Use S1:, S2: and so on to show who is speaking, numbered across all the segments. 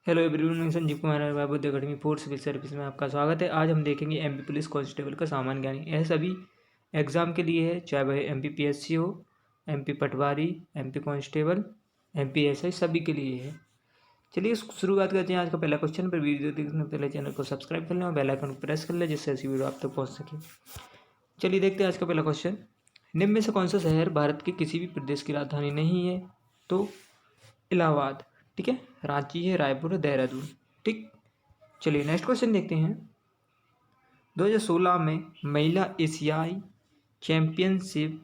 S1: Hello everyone, मैं संजीव कुमार बाबूद academy fourth civil service में आपका स्वागत है। आज हम देखेंगे एमपी पुलिस कांस्टेबल का सामान्य ज्ञान। यह सभी एग्जाम के लिए है, चाहे वह एमपी पीएससी हो, एमपी पटवारी, एमपी कांस्टेबल, एमपी एसआई, सभी के लिए है। चलिए शुरुआत करते हैं आज का पहला क्वेश्चन। पर वीडियो देखने से पहले चैनल को सब्सक्राइब कर लें और बेल आइकन को प्रेस कर लें, जिससे ऐसी वीडियो आप तक पहुँच सके। चलिए देखते हैं आज का पहला क्वेश्चन। निम्न में से कौन सा शहर भारत के किसी भी प्रदेश की राजधानी नहीं है? तो इलाहाबाद, ठीक है। रांची है, रायपुर है, देहरादून, ठीक। चलिए नेक्स्ट क्वेश्चन देखते हैं। 2016 में महिला एशियाई चैंपियनशिप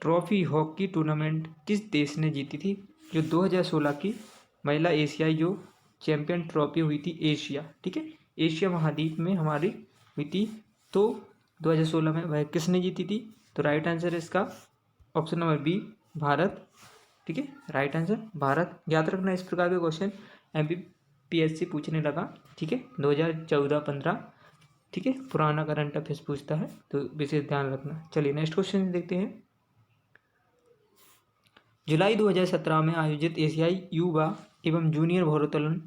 S1: ट्रॉफी हॉकी टूर्नामेंट किस देश ने जीती थी? जो 2016 की महिला एशियाई जो चैंपियन ट्रॉफी हुई थी एशिया, ठीक है, एशिया महाद्वीप में हमारी हुई थी, तो 2016 में वह किसने जीती थी? तो राइट आंसर है इसका ऑप्शन नंबर बी, भारत, ठीक है। Right answer Bharat. याद रखना इस प्रकार के क्वेश्चन एमपीपीएससी पूछने लगा, ठीक है, 2014-15, ठीक है, पुराना करंट अफेयर्स पूछता है, तो विशेष ध्यान रखना। चलिए नेक्स्ट क्वेश्चन देखते हैं। जुलाई 2017 में आयोजित एशियाई युवा एवं जूनियर भारोत्तोलन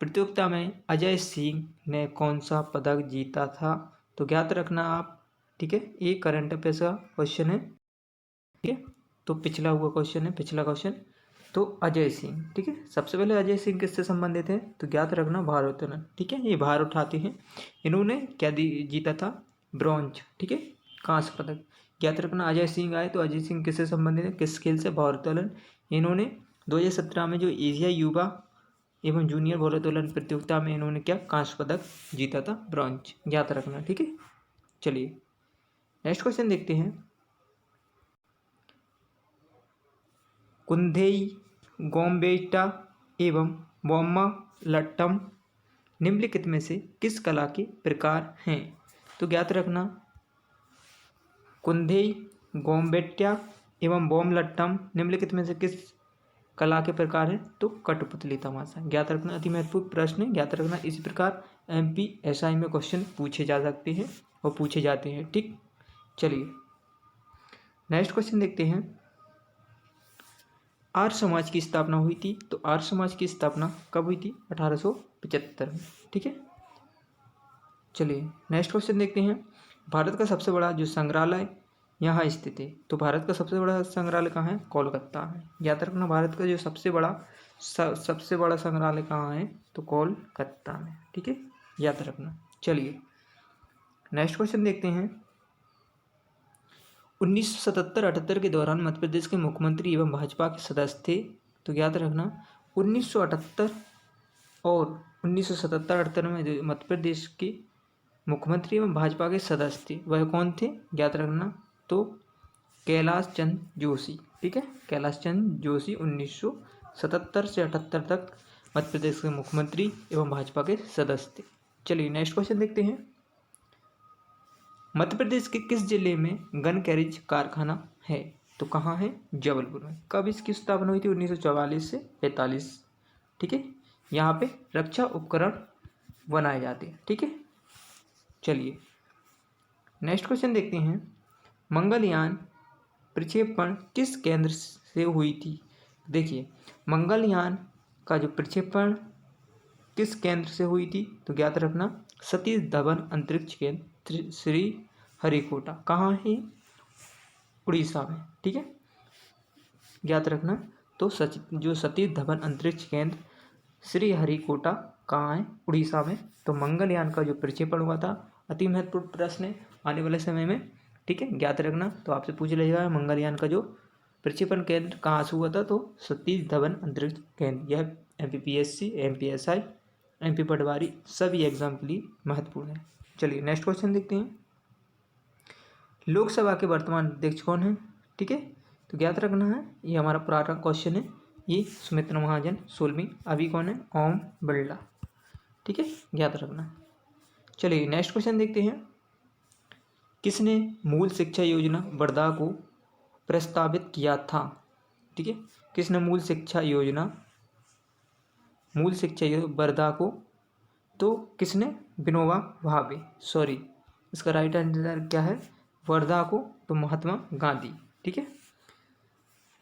S1: प्रतियोगिता में अजय सिंह ने कौन सा पदक जीता था? तो ज्ञात रखना आप, ठीक है, ये करंट अफेयर्स का क्वेश्चन है, ठीक है। तो पिछला हुआ क्वेश्चन है, पिछला क्वेश्चन। तो अजय सिंह, ठीक है। सबसे पहले अजय सिंह किससे संबंधित है? तो ज्ञात रखना भारोत्तोलन, ठीक है, ये भार उठाते हैं। इन्होंने क्या जीता था? ब्रॉन्ज, ठीक है, कांस्य पदक। ज्ञात रखना अजय सिंह आए तो अजय सिंह किससे संबंधित है, किस खेल से? भारोत्तोलन। इन्होंने 2017 में जो एशिया युवा एवं जूनियर भारोत्तोलन प्रतियोगिता में इन्होंने क्या कांस्य पदक जीता था? ब्रॉन्ज, ज्ञात रखना, ठीक है। चलिए नेक्स्ट क्वेश्चन देखते हैं। कुंधेई, गोम्बेटा एवं बोम्मालट्टम निम्नलिखित में से किस कला के प्रकार हैं? तो ज्ञात रखना कुंधेई, गोम्बेट्या एवं बोम्मालट्टम निम्नलिखित में से किस कला के प्रकार है? तो कठपुतली तमाशा। ज्ञात रखना, अति महत्वपूर्ण प्रश्न है, ज्ञात रखना। इसी प्रकार एमपीएसआई में क्वेश्चन पूछे जा सकते हैं और पूछे जाते हैं, ठीक। चलिए नेक्स्ट क्वेश्चन देखते हैं। आर्य समाज की स्थापना हुई थी, तो आर्य समाज की स्थापना कब हुई थी? 1875 में, ठीक है। चलिए नेक्स्ट क्वेश्चन देखते हैं। भारत का सबसे बड़ा जो संग्रहालय यहाँ स्थित है, तो भारत का सबसे बड़ा संग्रहालय कहाँ है? कोलकाता में। याद रखना भारत का जो सबसे बड़ा संग्रहालय कहाँ है? तो कोलकाता में, ठीक है, याद रखना। चलिए नेक्स्ट क्वेश्चन देखते हैं। 1977-78 के दौरान मध्य प्रदेश के मुख्यमंत्री एवं भाजपा के सदस्य थे, तो याद रखना 1978 और 1977-78 में जो मध्य प्रदेश के मुख्यमंत्री एवं भाजपा के सदस्य थे वह कौन थे? याद रखना तो कैलाश चंद्र जोशी, ठीक है, कैलाश चंद्र जोशी 1977 से 78 तक मध्य प्रदेश के मुख्यमंत्री एवं भाजपा के सदस्य थे। चलिए नेक्स्ट क्वेश्चन देखते हैं। मध्य प्रदेश के किस जिले में गन कैरेज कारखाना है? तो कहाँ है? जबलपुर में। कब इसकी स्थापना हुई थी? 1944 से 45, ठीक है। यहाँ पे रक्षा उपकरण बनाए जाते हैं, ठीक है। चलिए नेक्स्ट क्वेश्चन देखते हैं। मंगलयान प्रक्षेपण किस केंद्र से हुई थी? देखिए मंगलयान का जो प्रक्षेपण किस केंद्र से हुई थी? तो ज्ञात रखना सतीश धवन अंतरिक्ष केंद्र श्री हरिकोटा। कहाँ है? उड़ीसा में, ठीक है, ज्ञात रखना। तो जो सतीश धवन अंतरिक्ष केंद्र श्री हरिकोटा कहाँ है? उड़ीसा में। तो मंगलयान का जो प्रक्षेपण हुआ था, अति महत्वपूर्ण प्रश्न है आने वाले समय में, ठीक है, ज्ञात रखना। तो आपसे पूछ लिया जाएगा मंगलयान का जो प्रक्षेपण केंद्र कहाँ से हुआ था? तो सतीश धवन अंतरिक्ष केंद्र। यह एमपीपीएससी, एमपीएसआई, एमपी पटवारी सभी एग्जाम के लिए महत्वपूर्ण है। चलिए नेक्स्ट क्वेश्चन देखते हैं। लोकसभा के वर्तमान अध्यक्ष कौन है? ठीक है, तो ज्ञात रखना है, ये हमारा पुराना क्वेश्चन है, ये सुमित्रा महाजन 16वीं। अभी कौन है? ओम बिरला, ठीक है, ज्ञात रखना। चलिए नेक्स्ट क्वेश्चन देखते हैं। किसने मूल शिक्षा योजना वर्धा को प्रस्तावित किया था? ठीक है, किसने मूल शिक्षा योजना वर्धा को, तो किसने? विनोबा भावे, सॉरी इसका राइट आंसर क्या है? वर्धा को तो महात्मा गांधी, ठीक है।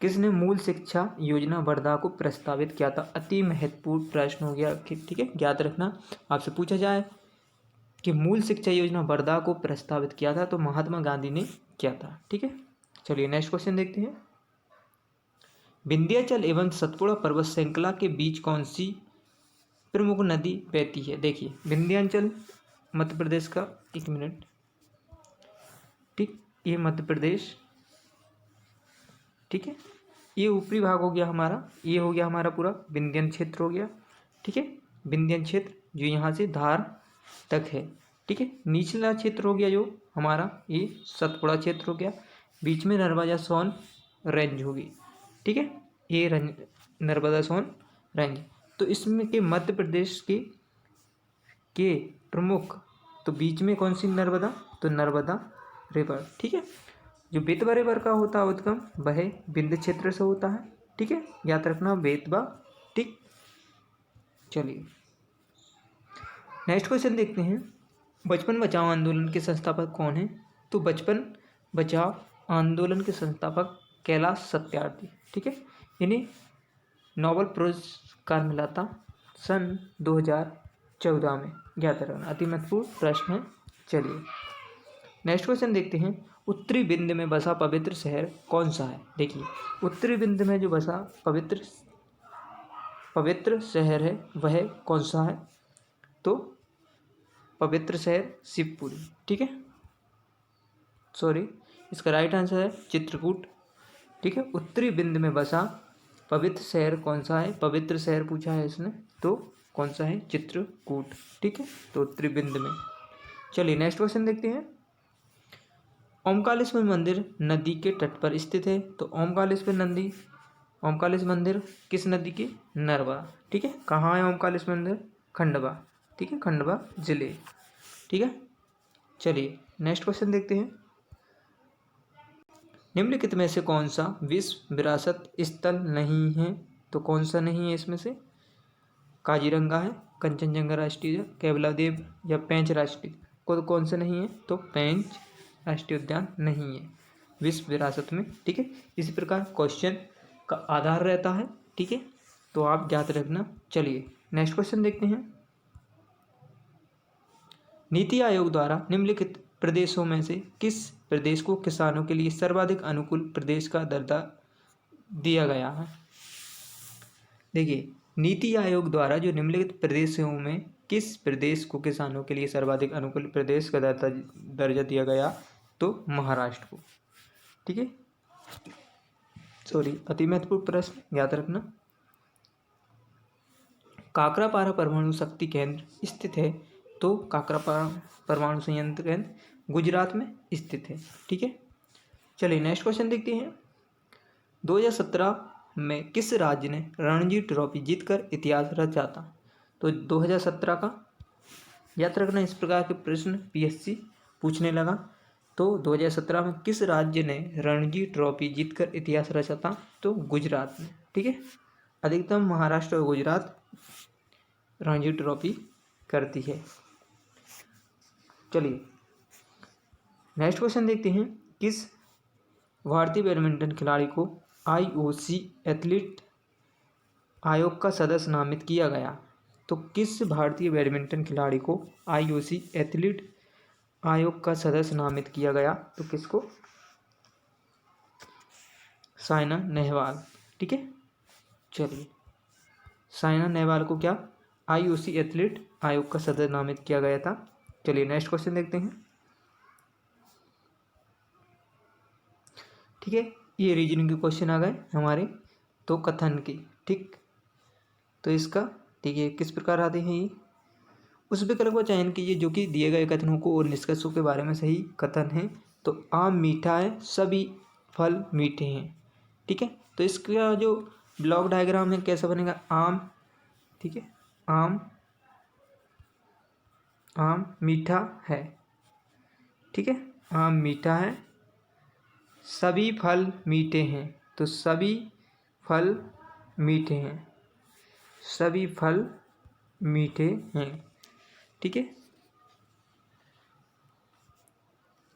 S1: किसने मूल शिक्षा योजना वर्धा को प्रस्तावित किया था? अति महत्वपूर्ण प्रश्न हो गया, ठीक है, याद रखना। आपसे पूछा जाए कि मूल शिक्षा योजना वर्धा को प्रस्तावित किया था तो महात्मा गांधी ने किया था, ठीक है। चलिए नेक्स्ट क्वेश्चन देखते हैं। विंध्याचल एवं सतपुड़ा पर्वत श्रृंखला के बीच कौन सी प्रमुख नदी बहती है? देखिए विंध्याचल मध्य प्रदेश का, एक मिनट, ठीक, ये मध्य प्रदेश, ठीक है, ये ऊपरी भाग हो गया हमारा, ये हो गया हमारा पूरा विंध्यन क्षेत्र हो गया, ठीक है, विंध्यन क्षेत्र जो यहाँ से धार तक है, ठीक है। निचला क्षेत्र हो गया जो हमारा ये सतपुड़ा क्षेत्र हो गया, बीच में नर्मदा सोन रेंज होगी, ठीक है, ये नर्मदा सोन रेंज। तो इसमें के मध्य प्रदेश के प्रमुख, तो बीच में कौन सी नर्मदा, तो नर्मदा रिवर, ठीक है। जो बेतवा रिवर का होता है उद्गम वह विंध्य क्षेत्र से होता है, ठीक है, याद रखना बेतवा, ठीक। चलिए नेक्स्ट क्वेश्चन देखते हैं। बचपन बचाओ आंदोलन के संस्थापक कौन है? तो बचपन बचाओ आंदोलन के संस्थापक कैलाश सत्यार्थी, ठीक है, इन्हें नोबेल पुरस्कार मिला था सन 2014 में, याद रखना, अति महत्वपूर्ण प्रश्न है। चलिए नेक्स्ट क्वेश्चन देखते हैं। उत्तरी विंध्य में बसा पवित्र शहर कौन सा है? देखिए उत्तरी विंध्य में जो बसा पवित्र शहर है वह कौन सा है? तो पवित्र शहर शिवपुरी, ठीक है, सॉरी, इसका राइट आंसर है चित्रकूट, ठीक है। उत्तरी विंध्य में बसा पवित्र शहर कौन सा है? पवित्र शहर पूछा है इसने, तो कौन सा है? चित्रकूट, ठीक है, तो उत्तरी विंध्य में। चलिए नेक्स्ट क्वेश्चन देखते हैं। ओमकालेश्वर मंदिर नदी के तट पर स्थित है, तो ओमकालेश्वर मंदिर किस नदी के? नर्मदा, ठीक है। कहाँ है ओमकालेश्वर मंदिर? खंडवा, ठीक है, खंडवा जिले, ठीक है। चलिए नेक्स्ट क्वेश्चन देखते हैं। निम्नलिखित में से कौन सा विश्व विरासत स्थल नहीं है? तो कौन सा नहीं है इसमें से? काजीरंगा है, कंचनजंगा राष्ट्रीय, केवलादेव या पेंच राष्ट्रीय, कौन सा नहीं है? तो पेंच राष्ट्रीय उद्यान नहीं है विश्व विरासत में, ठीक है। इसी प्रकार क्वेश्चन का आधार रहता है, ठीक है, तो आप ज्ञात रखना। चलिए नेक्स्ट क्वेश्चन देखते हैं। नीति आयोग द्वारा निम्नलिखित प्रदेशों में से किस प्रदेश को किसानों के लिए सर्वाधिक अनुकूल प्रदेश का दर्जा दिया गया है? देखिए नीति आयोग द्वारा जो निम्नलिखित प्रदेशों में किस प्रदेश को किसानों के लिए सर्वाधिक अनुकूल प्रदेश का दर्जा दिया गया? तो महाराष्ट्र को, ठीक है, सॉरी, अति महत्वपूर्ण प्रश्न, याद रखना। काकरापारा परमाणु शक्ति केंद्र स्थित है, तो काकरापारा परमाणु संयंत्र केंद्र गुजरात में स्थित है, ठीक है। चलिए नेक्स्ट क्वेश्चन देखते हैं। 2017 में किस राज्य ने रणजी ट्रॉफी जीतकर इतिहास रचा था? तो 2017 का याद रखना, इस प्रकार के प्रश्न पीएससी पूछने लगा। तो 2017 में किस राज्य ने रणजी ट्रॉफी जीतकर इतिहास रचा था? तो गुजरात में, ठीक है। अधिकतम महाराष्ट्र और गुजरात रणजी ट्रॉफी करती है। चलिए नेक्स्ट क्वेश्चन देखते हैं। किस भारतीय बैडमिंटन खिलाड़ी को आईओसी एथलीट आयोग का सदस्य नामित किया गया? तो किस भारतीय बैडमिंटन खिलाड़ी को आईओसी एथलीट आयोग का सदस्य नामित किया गया? तो किसको? साइना नेहवाल, ठीक है। चलिए साइना नेहवाल को क्या आईओसी एथलीट आयोग का सदस्य नामित किया गया था। चलिए नेक्स्ट क्वेश्चन देखते हैं, ठीक है। ये रीजनिंग के क्वेश्चन आ गए हमारे, तो कथन की, ठीक, तो इसका देखिए किस प्रकार आते हैं ये। उस विकल्प का चयन कीजिए जो कि दिए गए कथनों को और निष्कर्षों के बारे में सही कथन है। तो आम मीठा है, सभी फल मीठे हैं, ठीक है। तो इसका जो ब्लॉक डायग्राम है कैसा बनेगा? आम, ठीक है, आम मीठा है, ठीक है, आम मीठा है, सभी फल मीठे हैं, तो सभी फल मीठे हैं, सभी फल मीठे हैं, ठीक है।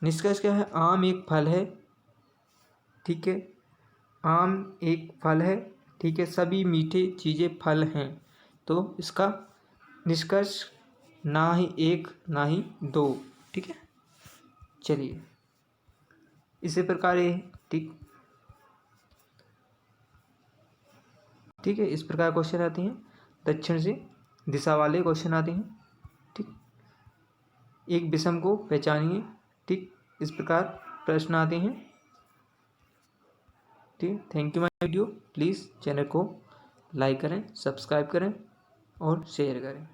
S1: निष्कर्ष क्या है? आम एक फल है, ठीक है, आम एक फल है, ठीक है, सभी मीठे चीज़ें फल हैं। तो इसका निष्कर्ष ना ही एक ना ही दो, ठीक है। चलिए इसी प्रकार ये ठीक है, इस प्रकार क्वेश्चन आते हैं, दक्षिण से दिशा वाले क्वेश्चन आते हैं, ठीक। एक विषम को पहचानिए, ठीक, इस प्रकार प्रश्न आते हैं, ठीक। Thank you my video, please channel को लाइक करें, सब्सक्राइब करें और शेयर करें।